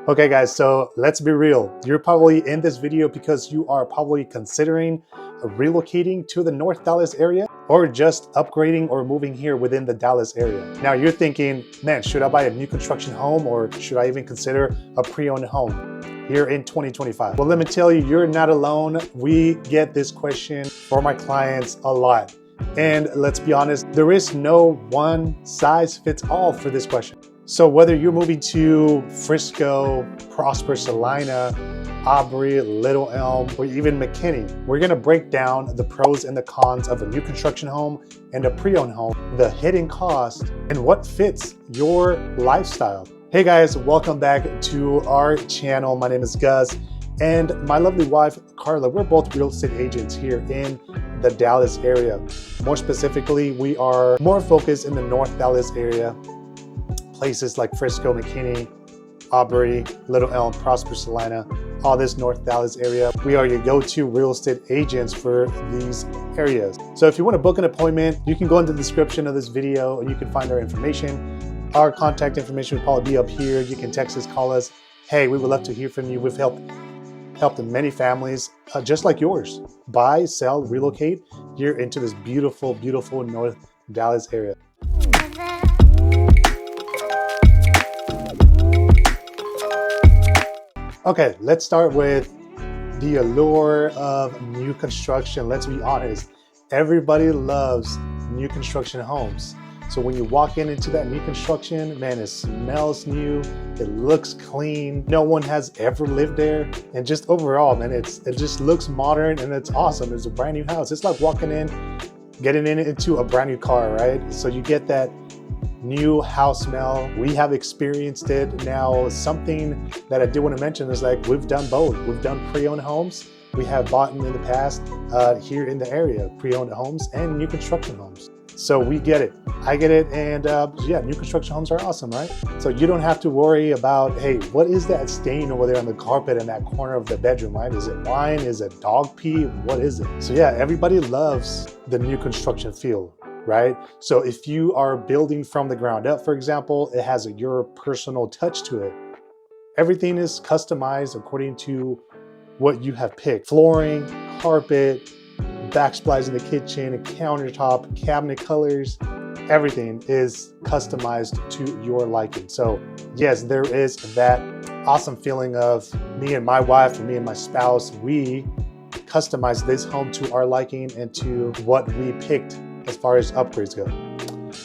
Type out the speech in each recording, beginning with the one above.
Okay guys, so let's be real. You're probably in this video because you are probably considering relocating to the North Dallas area or just upgrading or moving here within the Dallas area. Now you're thinking, man, should I buy a new construction home or should I even consider a pre-owned home here in 2025? Well, let me tell you, you're not alone. We get this question for my clients a lot. And let's be honest, there is no one size fits all for this question. So whether you're moving to Frisco, Prosper, Celina, Aubrey, Little Elm, or even McKinney, we're gonna break down the pros and the cons of a new construction home and a pre-owned home, the hidden cost, and what fits your lifestyle. Hey guys, welcome back to our channel. My name is Gus, and my lovely wife, Carla. We're both real estate agents here in the Dallas area. More specifically, we are more focused in the North Dallas area, places like Frisco, McKinney, Aubrey, Little Elm, Prosper, Celina, all this North Dallas area. We are your go-to real estate agents for these areas. So if you want to book an appointment, you can go in the description of this video and you can find our information. Our contact information will probably be up here. You can text us, call us. Hey, we would love to hear from you. We've helped many families just like yours buy, sell, relocate here into this beautiful, beautiful North Dallas area. Okay, let's start with the allure of new construction. Let's be honest, everybody loves new construction homes. So when you walk into that new construction, man, it smells new, it looks clean. No one has ever lived there. And just overall, man, it just looks modern and it's awesome. It's a brand new house. It's like walking in, getting into a brand new car, right? So you get that new house smell. We have experienced it. Now, something that I did want to mention is like we've done both. We've done pre-owned homes. We have bought in the past here in the area, pre-owned homes and new construction homes. So we get it. I get it. And yeah, new construction homes are awesome, right? So you don't have to worry about, hey, what is that stain over there on the carpet in that corner of the bedroom, right? Is it wine? Is it dog pee? What is it? So yeah, everybody loves the new construction feel, right? So if you are building from the ground up, for example, it has your personal touch to it. Everything is customized according to what you have picked. Flooring, carpet, backsplash in the kitchen, a countertop, cabinet colors, everything is customized to your liking. So yes, there is that awesome feeling of me and my wife and me and my spouse, we customize this home to our liking and to what we picked as far as upgrades go.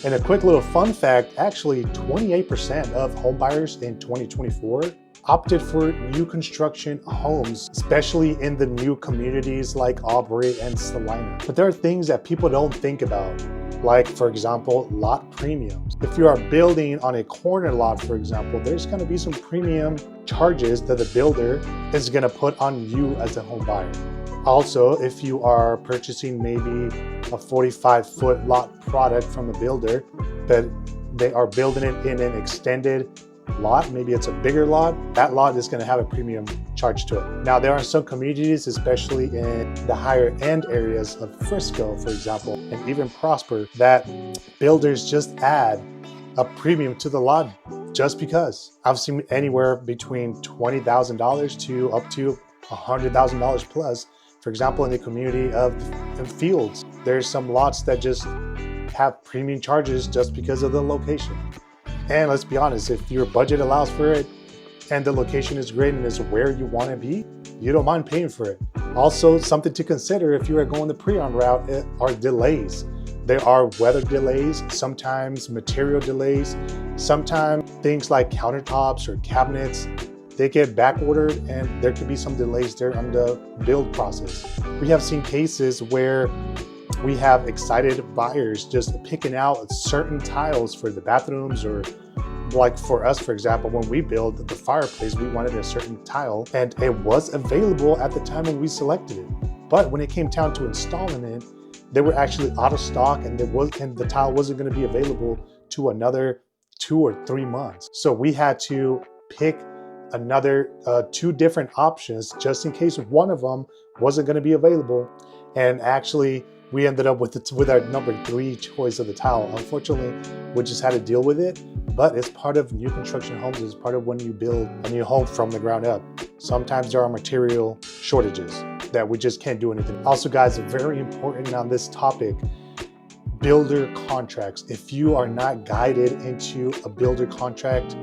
And a quick little fun fact, actually 28% of home buyers in 2024 opted for new construction homes, especially in the new communities like Aubrey and Celina. But there are things that people don't think about, like for example, lot premiums. If you are building on a corner lot, for example, there's gonna be some premium charges that the builder is gonna put on you as a home buyer. Also, if you are purchasing maybe a 45-foot lot product from a builder that they are building it in an extended lot, maybe it's a bigger lot, that lot is going to have a premium charge to it. Now, there are some communities, especially in the higher end areas of Frisco, for example, and even Prosper, that builders just add a premium to the lot just because. I've seen anywhere between $20,000 to up to $100,000 plus. For example, in the community of Fields, there's some lots that just have premium charges just because of the location. And let's be honest, if your budget allows for it and the location is great and is where you want to be, you don't mind paying for it. Also, something to consider if you are going the pre-owned route are delays. There are weather delays, sometimes material delays, sometimes things like countertops or cabinets, they get back ordered and there could be some delays there on the build process. We have seen cases where we have excited buyers just picking out certain tiles for the bathrooms, or like for us, for example, when we build the fireplace, we wanted a certain tile and it was available at the time when we selected it. But when it came down to installing it, they were actually out of stock and the tile wasn't going to be available to another 2 or 3 months. So we had to pick another 2 different options just in case one of them wasn't going to be available. And actually, we ended up with our number 3 choice of the tile. Unfortunately, we just had to deal with it. but it's part of new construction homes. It's part of when you build a new home from the ground up. Sometimes there are material shortages that we just can't do anything. Also, guys, very important on this topic, builder contracts. If you are not guided into a builder contract,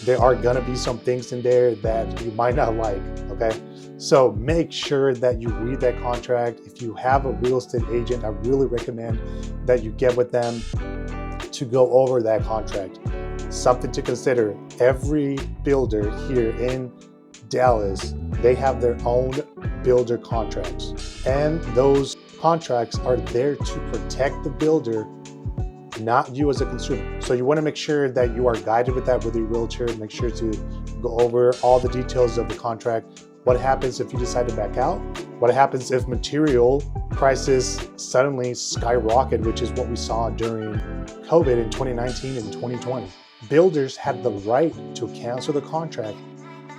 there are gonna be some things in there that you might not like, okay? So make sure that you read that contract. If you have a real estate agent, I really recommend that you get with them to go over that contract. Something to consider, every builder here in Dallas, they have their own builder contracts. And those contracts are there to protect the builder, not you as a consumer. So you want to make sure that you are guided with that with your realtor. Make sure to go over all the details of the contract. What happens if you decide to back out? What happens if material prices suddenly skyrocket, which is what we saw during COVID in 2019 and 2020. Builders had the right to cancel the contract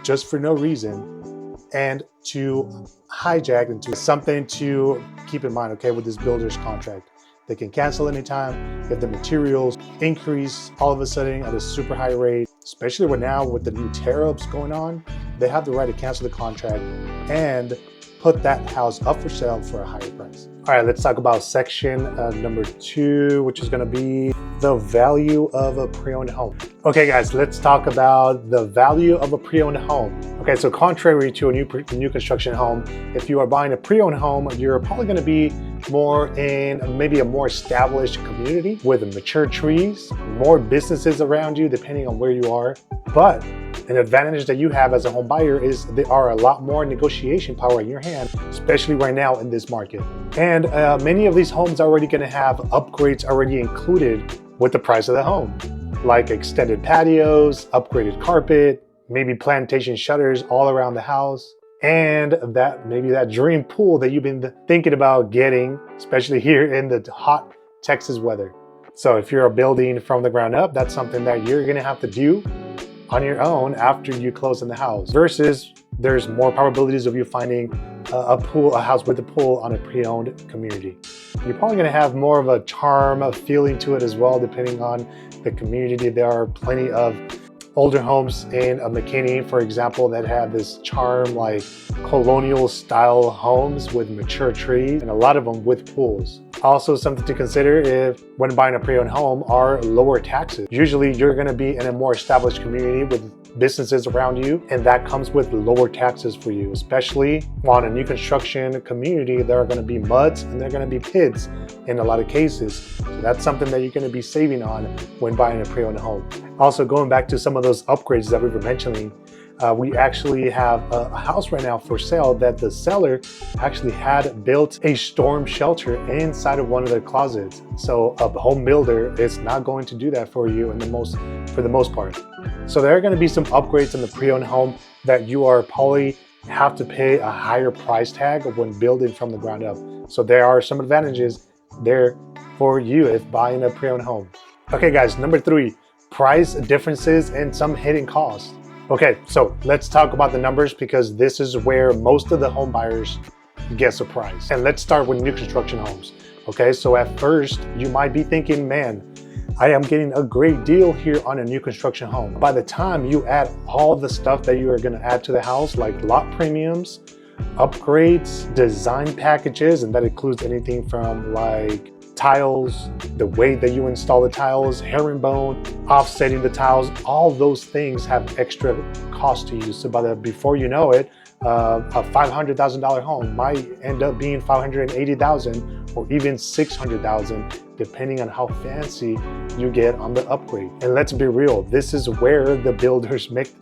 just for no reason and to hijack into something to keep in mind, okay, with this builder's contract. They can cancel anytime if the materials increase all of a sudden at a super high rate, especially right now with the new tariffs going on. They have the right to cancel the contract and put that house up for sale for a higher price. All right, let's talk about section number 2, which is gonna be the value of a pre-owned home. Okay guys, let's talk about the value of a pre-owned home. Okay, so contrary to a new construction home, if you are buying a pre-owned home, you're probably gonna be more in maybe a more established community with mature trees, more businesses around you depending on where you are. But an advantage that you have as a home buyer is there are a lot more negotiation power in your hand, especially right now in this market. And many of these homes are already gonna have upgrades already included with the price of the home, like extended patios, upgraded carpet, maybe plantation shutters all around the house, and that dream pool that you've been thinking about getting, especially here in the hot Texas weather. So if you're building from the ground up, that's something that you're gonna have to do on your own after you close on the house, versus there's more probabilities of you finding a house with a pool on a pre-owned community. You're probably gonna have more of a charm, a feeling to it as well, depending on the community. There are plenty of older homes in McKinney, for example, that have this charm, like colonial style homes with mature trees, and a lot of them with pools. Also, something to consider if when buying a pre-owned home are lower taxes. Usually you're gonna be in a more established community with businesses around you, and that comes with lower taxes for you, especially on a new construction community. There are gonna be muds and there are gonna be pits in a lot of cases. So that's something that you're gonna be saving on when buying a pre-owned home. Also, going back to some of those upgrades that we were mentioning, we actually have a house right now for sale that the seller actually had built a storm shelter inside of one of their closets. So a home builder is not going to do that for you for the most part. So there are going to be some upgrades in the pre-owned home that you are probably have to pay a higher price tag when building from the ground up. So there are some advantages there for you if buying a pre-owned home. Okay guys, number 3, price differences and some hidden costs. Okay, so let's talk about the numbers, because this is where most of the home buyers get surprised. And let's start with new construction homes. Okay, so at first you might be thinking, man, I am getting a great deal here on a new construction home. By the time you add all the stuff that you are gonna add to the house, like lot premiums, upgrades, design packages, and that includes anything from like tiles, the way that you install the tiles, herringbone, offsetting the tiles, all those things have extra cost to you. So before you know it, a $500,000 home might end up being $580,000 or even $600,000, depending on how fancy you get on the upgrade. And let's be real, this is where the builders make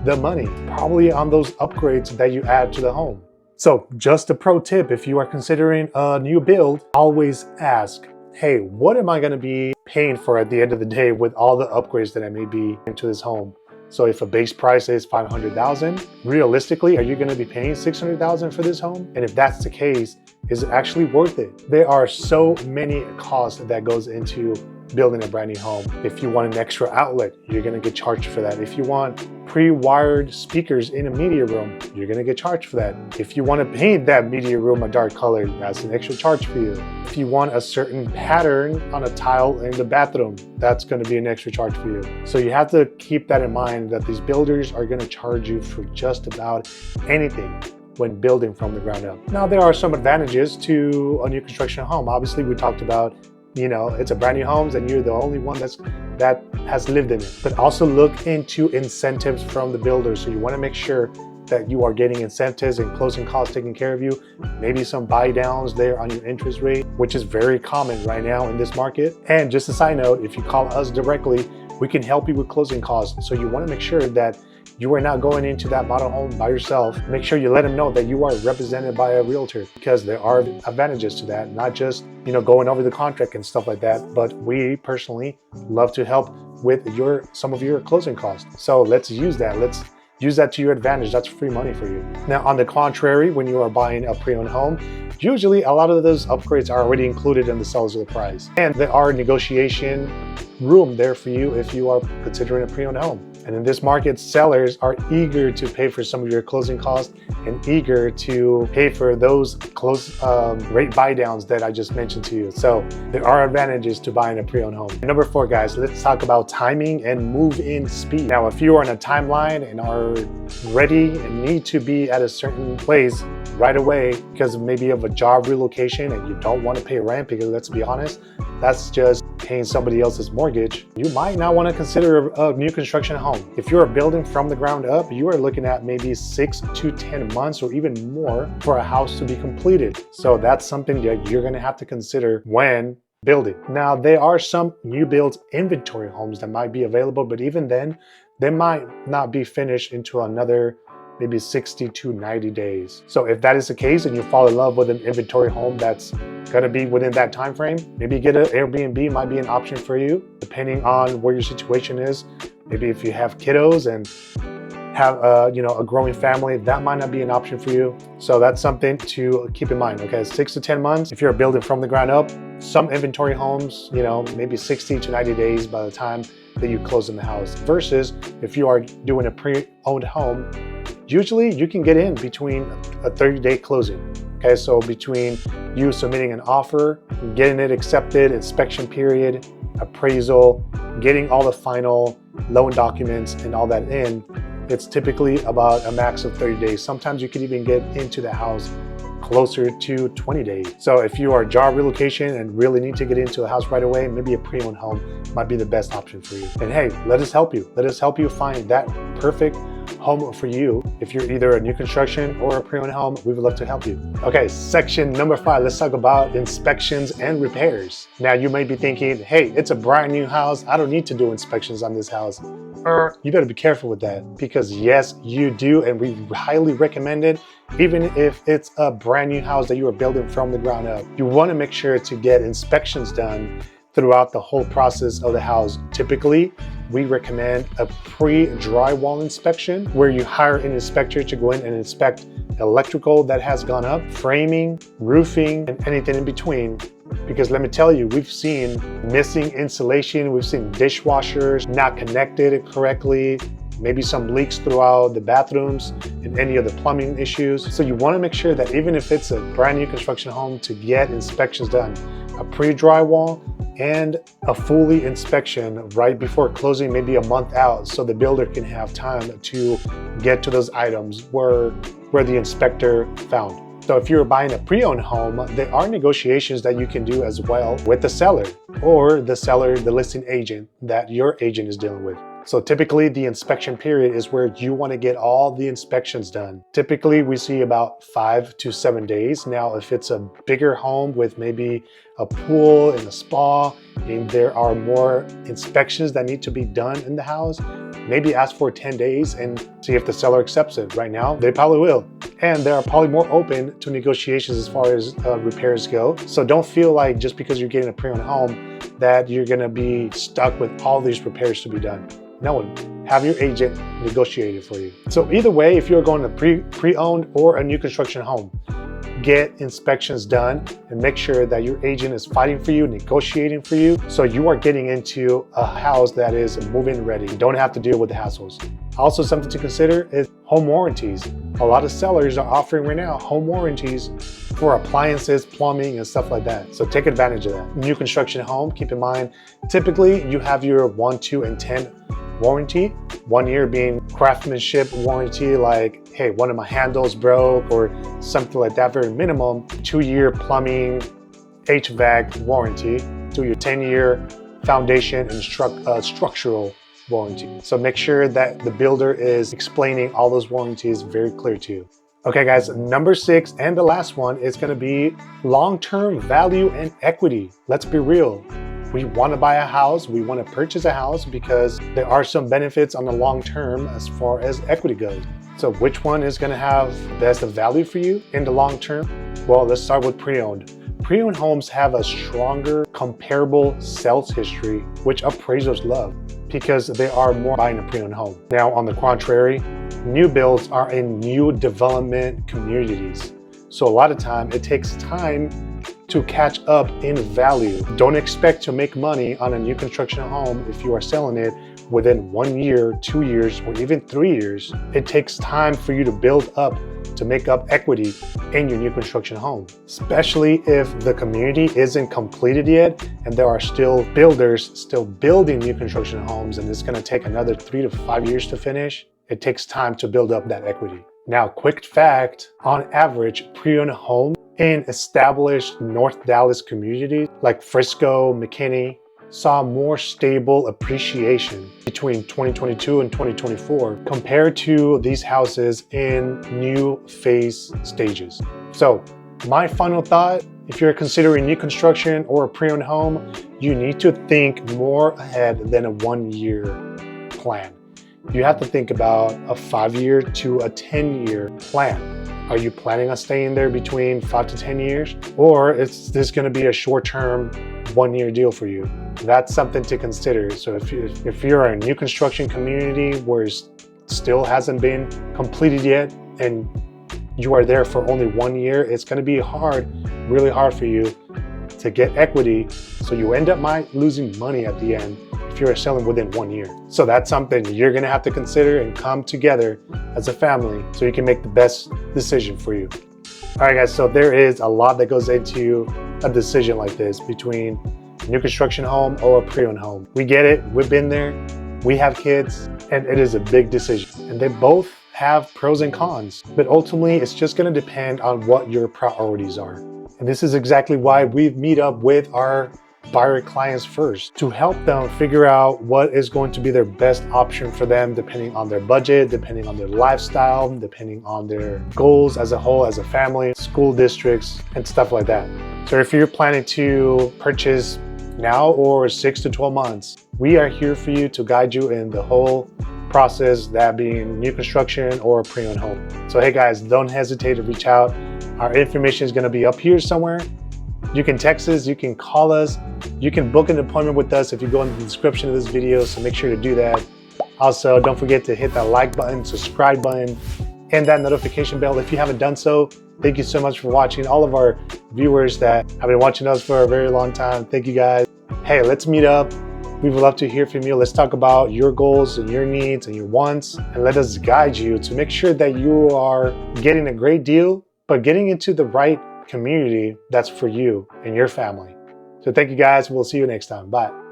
the money, probably on those upgrades that you add to the home. So just a pro tip, if you are considering a new build, always ask, hey, what am I gonna be paying for at the end of the day with all the upgrades that I may be into this home? So if a base price is $500,000, realistically, are you gonna be paying $600,000 for this home? And if that's the case, is it actually worth it? There are so many costs that goes into building a brand new home. If you want an extra outlet, you're gonna get charged for that. If you want pre-wired speakers in a media room, you're gonna get charged for that. If you wanna paint that media room a dark color, that's an extra charge for you. If you want a certain pattern on a tile in the bathroom, that's gonna be an extra charge for you. So you have to keep that in mind, that these builders are gonna charge you for just about anything when building from the ground up. Now, there are some advantages to a new construction home. Obviously, we talked about, it's a brand new home and you're the only one that has lived in it. But also look into incentives from the builder. So you want to make sure that you are getting incentives and closing costs taken care of you. Maybe some buy downs there on your interest rate, which is very common right now in this market. And just a side note, if you call us directly, we can help you with closing costs. So you want to make sure that you are not going into that model home by yourself. Make sure you let them know that you are represented by a realtor, because there are advantages to that, not just going over the contract and stuff like that, but we personally love to help with some of your closing costs. So let's use that. Let's use that to your advantage. That's free money for you. Now, on the contrary, when you are buying a pre-owned home, usually a lot of those upgrades are already included in the sales of the price, and there are negotiation room there for you if you are considering a pre-owned home. And in this market, sellers are eager to pay for some of your closing costs and eager to pay for those rate buy downs that I just mentioned to you. So there are advantages to buying a pre-owned home. Number 4, guys, let's talk about timing and move-in speed. Now, if you are on a timeline and are ready and need to be at a certain place right away because maybe of a job relocation and you don't want to pay rent, because let's be honest, that's just paying somebody else's mortgage, you might not want to consider a new construction home. If you're building from the ground up, you are looking at maybe 6 to 10 months or even more for a house to be completed. So that's something that you're going to have to consider when building. Now, there are some new build inventory homes that might be available, but even then, they might not be finished into another maybe 60 to 90 days. So if that is the case and you fall in love with an inventory home that's gonna be within that time frame, maybe get an Airbnb might be an option for you, depending on where your situation is. Maybe if you have kiddos and have a growing family, that might not be an option for you. So that's something to keep in mind. Okay, 6 to 10 months. If you're building from the ground up, some inventory homes, maybe 60 to 90 days by the time that you close in the house. Versus if you are doing a pre-owned home, usually you can get in between a 30-day closing. Okay, so between you submitting an offer, getting it accepted, inspection period, appraisal, getting all the final loan documents and all that in, it's typically about a max of 30 days. Sometimes you can even get into the house closer to 20 days. So if you are job relocation and really need to get into a house right away, maybe a pre-owned home might be the best option for you. And hey, let us help you. Let us help you find that perfect home for you. If you're either a new construction or a pre-owned home, we would love to help you. Okay, section number 5, let's talk about inspections and repairs. Now you may be thinking, hey, it's a brand new house. I don't need to do inspections on this house. You better be careful with that, because yes, you do, and we highly recommend it. Even if it's a brand new house that you are building from the ground up, you want to make sure to get inspections done throughout the whole process of the house. Typically, we recommend a pre-drywall inspection where you hire an inspector to go in and inspect electrical that has gone up, framing, roofing, and anything in between. Because let me tell you, we've seen missing insulation, we've seen dishwashers not connected correctly, maybe some leaks throughout the bathrooms and any of the plumbing issues. So you want to make sure that even if it's a brand new construction home, to get inspections done, a pre-drywall and a fully inspection right before closing, maybe a month out, so the builder can have time to get to those items where the inspector found. So if you're buying a pre-owned home, there are negotiations that you can do as well with the seller, or the listing agent that your agent is dealing with. So typically the inspection period is where you want to get all the inspections done. Typically we see about 5 to 7 days. Now, if it's a bigger home with maybe a pool and a spa, and there are more inspections that need to be done in the house, maybe ask for 10 days and see if the seller accepts it. Right now, they probably will. And they are probably more open to negotiations as far as repairs go. So don't feel like just because you're getting a pre-owned home that you're gonna be stuck with all these repairs to be done. No, have your agent negotiate it for you. So either way, if you're going to pre-owned or a new construction home, get inspections done and make sure that your agent is fighting for you, negotiating for you, so you are getting into a house that is move-in ready. You don't have to deal with the hassles. Also, something to consider is home warranties. A lot of sellers are offering right now home warranties for appliances, plumbing, and stuff like that. So take advantage of that. New construction home, keep in mind, typically you have your 1, 2, and 10 warranty. 1 year being craftsmanship warranty, like, hey, one of my handles broke or something like that, very minimum. 2-year plumbing, HVAC warranty. 2-year, 10-year foundation and structural warranty. So make sure that the builder is explaining all those warranties very clear to you. Okay guys, number 6 and the last one is going to be long-term value and equity. Let's be real. We want to buy a house, we want to purchase a house because there are some benefits on the long term as far as equity goes. So which one is going to have the best value for you in the long term? Well, let's start with pre-owned. Pre-owned homes have a stronger comparable sales history, which appraisers love because they are more buying a pre-owned home. Now, on the contrary, new builds are in new development communities. So a lot of time, it takes time to catch up in value. Don't expect to make money on a new construction home if you are selling it within 1 year, 2 years, or even 3 years. It takes time for you to build up, to make up equity in your new construction home, especially if the community isn't completed yet and there are still builders still building new construction homes and it's going to take another 3 to 5 years to finish. It takes time to build up that equity. Now, quick fact, on average, pre-owned homes in established North Dallas communities like Frisco, McKinney, saw more stable appreciation between 2022 and 2024 compared to these houses in new phase stages. So my final thought, if you're considering new construction or a pre-owned home, you need to think more ahead than a 1-year plan. You have to think about a 5-year to a 10-year plan. Are you planning on staying there between 5 to 10 years? Or is this going to be a short-term 1-year deal for you? That's something to consider. So if you're a new construction community where it still hasn't been completed yet and you are there for only 1 year, it's going to be hard, really hard for you to get equity. So you end up losing money at the end if you're selling within 1 year. So that's something you're going to have to consider and come together as a family so you can make the best decision for you. All right, guys, so there is a lot that goes into a decision like this between a new construction home or a pre-owned home. We get it. We've been there. We have kids, and it is a big decision. And they both have pros and cons, but ultimately it's just going to depend on what your priorities are. And this is exactly why we meet up with our buyer clients first, to help them figure out what is going to be their best option for them, depending on their budget, depending on their lifestyle, depending on their goals as a whole, as a family, school districts, and stuff like that. So if you're planning to purchase now or 6 to 12 months, we are here for you to guide you in the whole process, that being new construction or a pre-owned home. So hey guys, don't hesitate to reach out. Our information is going to be up here somewhere. You can text us, you can call us, you can book an appointment with us if you go in the description of this video, so make sure to do that. Also, don't forget to hit that like button, subscribe button, and that notification bell if you haven't done so. Thank you so much for watching. All of our viewers that have been watching us for a very long time, thank you guys. Hey, let's meet up. We would love to hear from you. Let's talk about your goals and your needs and your wants, and let us guide you to make sure that you are getting a great deal, but getting into the right community that's for you and your family. So thank you guys. We'll see you next time. Bye.